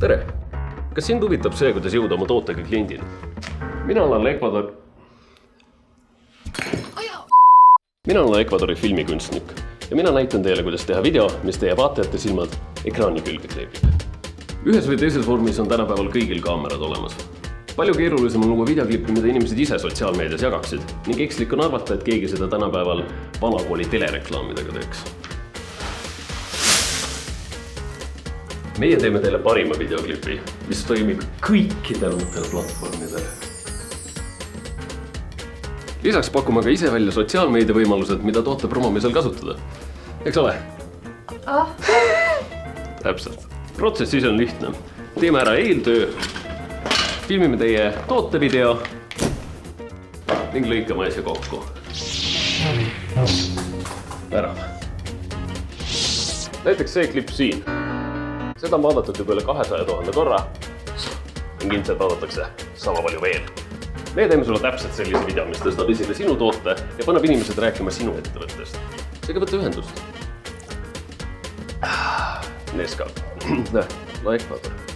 Tere! Kas sind huvitab see, kuidas jõuda oma tootega kliendini? Mina olen Ecuadori filmikunstnik ja mina näitan teile, kuidas teha video, mis teie vaatajate silmad ekraani külge kleebib. Ühes või teises vormis on tänapäeval kõigil kaamerad olemas. Palju keerulisem on luua videoklippi, mida inimesed ise sotsiaalmeedias jagaksid ning ekslik on arvata, et keegi seda tänapäeval vanakooli telereklaamidega teeks. Meie teeme teile parima videoklipi, mis toimib kõikidel uutel platvormidel. Lisaks pakume ka ise välja sotsiaalmeedia võimalused, mida toote promomisel kasutada. Eks ole? Täpselt. Protsess ise on lihtne. Teeme ära eeltöö, filmime teie tootevideo ning lõikame asja kokku. Värav. Näiteks see klipp siin. Seda on vaadatud juba üle 200 000 korra ning ilmselt vaadatakse sama palju veel. Me teeme sulle täpselt sellise video, mis tõstab esile sinu toote ja paneb inimesed rääkima sinu ettevõttest. Seega võtta ühendust. Neska. Ecuador.